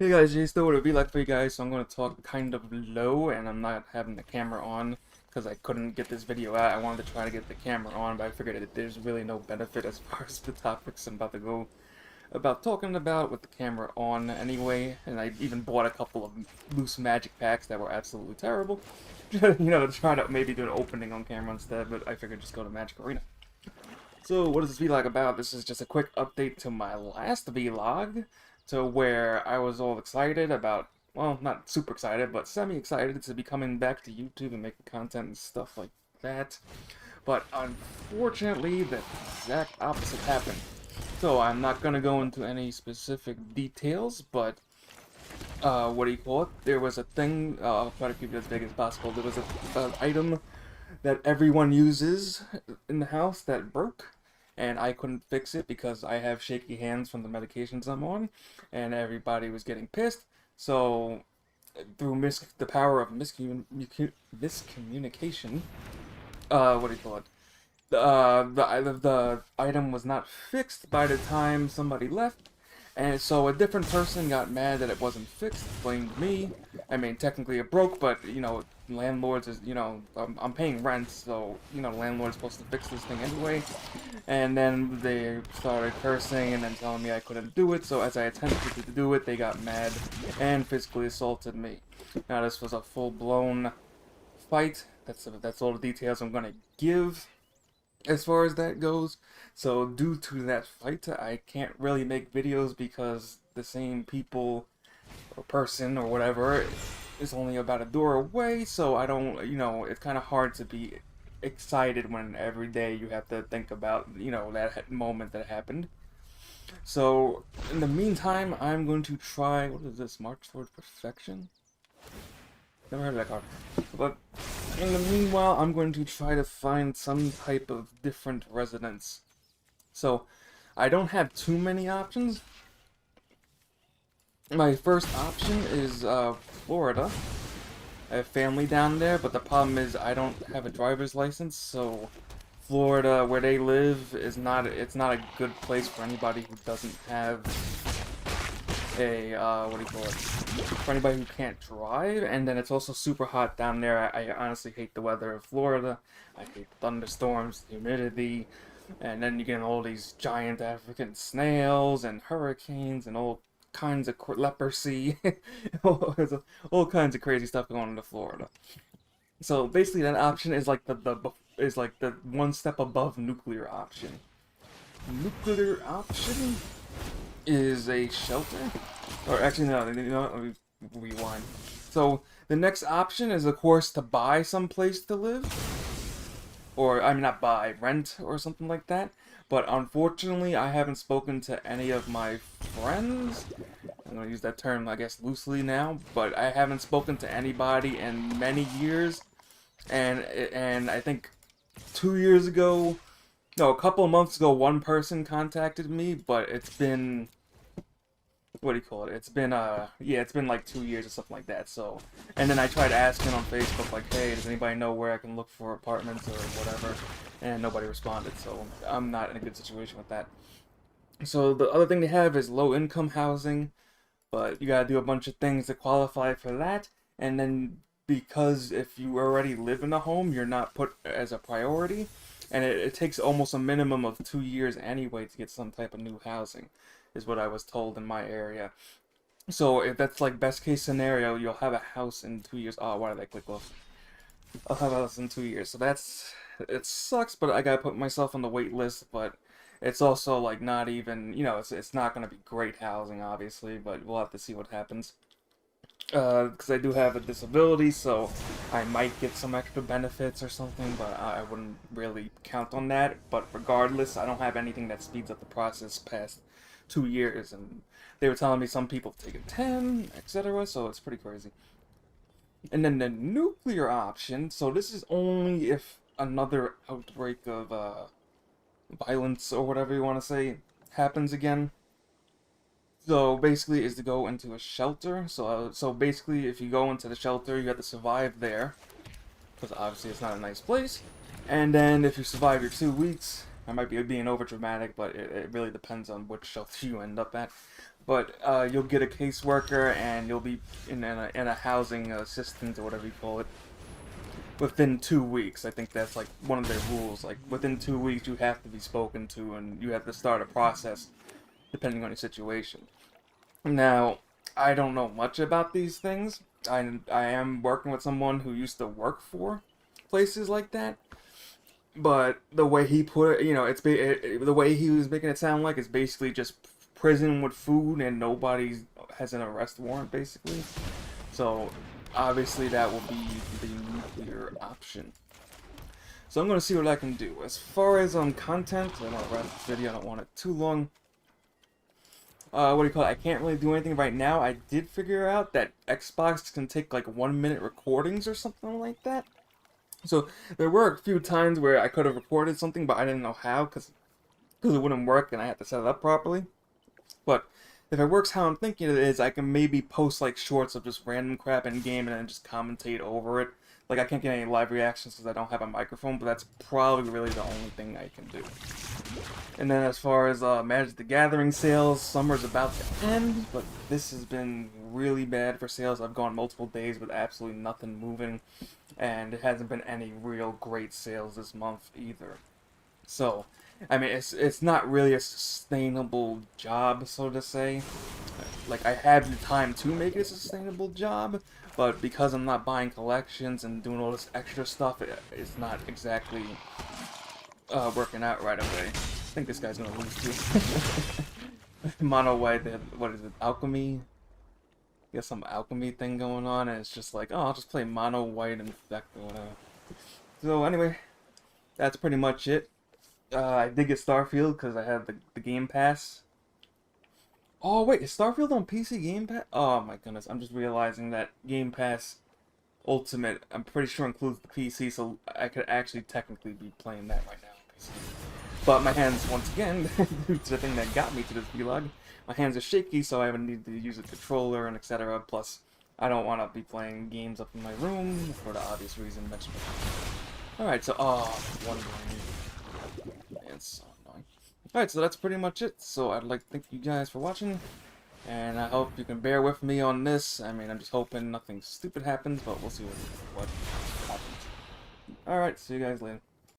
Hey guys, Jsnow, what it would be like for you guys, so I'm going to talk kind of low, and I'm not having the camera on, because I couldn't get this video out. I wanted to try to get the camera on, but I figured that there's really no benefit as far as the topics I'm about to go about talking about with the camera on anyway, and I even bought a couple of loose magic packs that were absolutely terrible, to try to maybe do an opening on camera instead, but I figured just go to Mtgarena. So, what is this vlog about? This is just a quick update to my last vlog, to where I was all excited about, well, not super excited, but semi-excited to be coming back to YouTube and making content and stuff like that. But unfortunately, the exact opposite happened. So, I'm not gonna go into any specific details, but, what do you call it? There was a thing, I'll try to keep it as big as possible. There was an item that everyone uses in the house that broke, and I couldn't fix it because I have shaky hands from the medications I'm on, and everybody was getting pissed. So, through the power of miscommunication, what do you call it? The item was not fixed by the time somebody left, and so a different person got mad that it wasn't fixed, blamed me. I mean, technically it broke, but, landlords is, I'm paying rent, so, the landlord's supposed to fix this thing anyway. And then they started cursing and then telling me I couldn't do it, so as I attempted to do it, they got mad and physically assaulted me. Now, this was a full-blown fight. That's all the details I'm gonna give as far as that goes. So due to that fight, I can't really make videos because the same people or person or whatever is only about a door away, so I don't, it's kind of hard to be excited when every day you have to think about, that moment that happened. So, in the meantime, I'm going to try, what is this, March Towards Perfection? Never heard of that card. But in the meanwhile, I'm going to try to find some type of different residence. So, I don't have too many options. My first option is Florida. I have family down there, but the problem is I don't have a driver's license, so Florida, where they live, it's not a good place for anybody who doesn't have a, what do you call it, for anybody who can't drive, and then it's also super hot down there. I honestly hate the weather of Florida. I hate thunderstorms, humidity, and then you get all these giant African snails and hurricanes and all kinds of leprosy, all kinds of crazy stuff going into Florida. So basically, that option is like the one step above nuclear option. Nuclear option is a shelter, or actually no, let me rewind. So the next option is, of course, to buy some place to live, or I mean not buy, rent or something like that. But unfortunately, I haven't spoken to any of my friends. I'm gonna use that term, I guess, loosely now, but I haven't spoken to anybody in many years, and I think 2 years ago, no, a couple of months ago, one person contacted me, but it's been, what do you call it? It's been, yeah, it's been like 2 years or something like that, so, and then I tried asking on Facebook, like, hey, does anybody know where I can look for apartments or whatever, and nobody responded, so I'm not in a good situation with that. So the other thing they have is low-income housing, but you gotta do a bunch of things to qualify for that, and then because if you already live in a home, you're not put as a priority, and it takes almost a minimum of 2 years anyway to get some type of new housing, is what I was told in my area. So if that's like best case scenario, you'll have a house in 2 years. Oh, why did I click off? I'll have a house in 2 years. So it sucks, but I gotta put myself on the wait list, but it's also like not even, it's not gonna be great housing, obviously, but we'll have to see what happens. Because I do have a disability, so I might get some extra benefits or something, but I wouldn't really count on that. But regardless, I don't have anything that speeds up the process past 2 years, and they were telling me some people have taken 10, etc., so it's pretty crazy. And then the nuclear option, so this is only if another outbreak of violence, or whatever you want to say, happens again. So basically, is to go into a shelter. So basically, if you go into the shelter, you have to survive there, because obviously it's not a nice place. And then if you survive your 2 weeks, I might be being over dramatic, but it really depends on which shelter you end up at. but you'll get a caseworker and you'll be in a housing assistant or whatever you call it within 2 weeks. I think that's like one of their rules. Like within 2 weeks, you have to be spoken to and you have to start a process depending on your situation. Now, I don't know much about these things. I am working with someone who used to work for places like that, but the way he put it, the way he was making it sound like it's basically just prison with food and nobody has an arrest warrant, basically. So obviously that will be the nuclear option. So I'm gonna see what I can do. As far as content, I don't want to wrap this video. I don't want it too long. What do you call it? I can't really do anything right now. I did figure out that Xbox can take like 1 minute recordings or something like that. So there were a few times where I could have recorded something, but I didn't know how because it wouldn't work and I had to set it up properly. But if it works how I'm thinking it is, I can maybe post like shorts of just random crap in game and then just commentate over it. Like I can't get any live reactions because I don't have a microphone, but that's probably really the only thing I can do. And then as far as Magic the Gathering sales, summer's about to end, but this has been really bad for sales. I've gone multiple days with absolutely nothing moving, and it hasn't been any real great sales this month either. So, I mean, it's not really a sustainable job, so to say. Like, I have the time to make it a sustainable job, but because I'm not buying collections and doing all this extra stuff, it's not exactly working out right away. I think this guy's gonna lose too. Mono white, what is it, alchemy? Got some alchemy thing going on, and it's just like, oh, I'll just play mono white and deck or whatever. So anyway, that's pretty much it. I did get Starfield because I had the Game Pass. Oh wait, is Starfield on PC Game Pass? Oh my goodness, I'm just realizing that Game Pass Ultimate, I'm pretty sure includes the PC, so I could actually technically be playing that right now on PC. But my hands, once again, due to the thing that got me to this vlog, my hands are shaky, so I would need to use a controller and etc. Plus, I don't want to be playing games up in my room for the obvious reason mentioned before. Alright, so, one brain. It's so annoying. Alright, so that's pretty much it. So I'd like to thank you guys for watching, and I hope you can bear with me on this. I mean, I'm just hoping nothing stupid happens, but we'll see what happens. Alright, see you guys later.